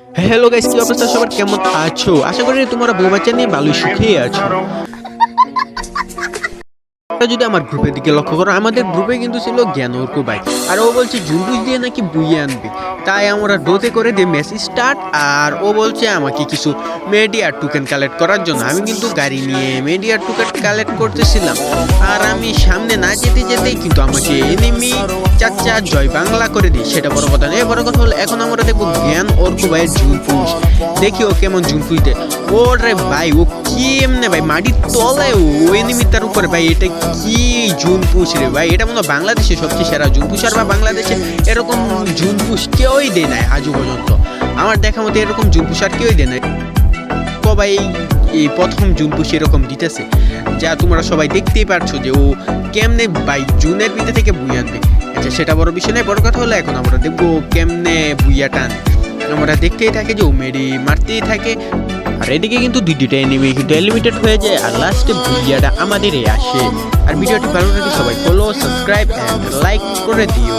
Hello guys, কি অবস্থা সবার, কেমন আছো? আশা করি তোমরা বউ বাচ্চা নিয়ে ভালোই সুখেই আছো। যদি আমার গ্রুপের দিকে লক্ষ্য করো, আমাদের গ্রুপে কিন্তু ছিল জ্ঞান অর্কু ভাই, আর ও বলছে জুনপুশ দিয়ে নাকি বুইয়ে আনবে। তাই আমরা ডোতে করে দিয়ে মেসেজ স্টার্ট, আর ও বলছে আমাকে কিছু মেডিয়ার টোকেন কালেক্ট করার জন্য। আমি কিন্তু গাড়ি নিয়ে মেডিয়ার টোকেন কালেক্ট করতেছিলাম, আর আমি সামনে না যেতে যেতেই কিন্তু আমাকে এনিমি চাচা জয় বাংলা করে দিই। সেটা বড় কথা নয়, বড় কথা হলো এখন আমরা দেখবো জ্ঞান অর্কু ভাইয়ের জুনপুশ। দেখি ও কেমন জুনপুশ দেয়। ওরে ভাই, ও কি এমনি ভাই মাটির তলায় ও এনিমি তার উপরে ভাই, এটা কি জুনপুশ রে ভাই! এটা মনে হয় বাংলাদেশে সবচেয়ে সেরা জুনপুশ, আর বা বাংলাদেশে এরকম জুনপুশ কেউই দেয় নাই আজও পর্যন্ত। আমার দেখা মতো এরকম জুনপুশ আর কেউই দেয় নাই। সবাই এই প্রথম জুনপুশ এরকম দিতেছে, যা তোমরা সবাই দেখতেই পারছো যে ও কেমনে ভাই জুনের ভিতর থেকে বুই আনবে। আচ্ছা, সেটা বড় বিষয় নয়, বড় কথা হলো এখন আমরা দেখবো কেমনে বুইয়া টান। আমরা দেখতেই থাকি যে ও মেরি মারতেই থাকে, আর এদিকে কিন্তু দুইটা এনিমি কিন্তু এলিমিটেড হয়ে যায়, আর লাস্টে বুইয়াটা আমাদেরই আসে। আর ভিডিওটি ভালো লাগে সবাই ফলো, সাবস্ক্রাইব এন্ড লাইক করে দিও।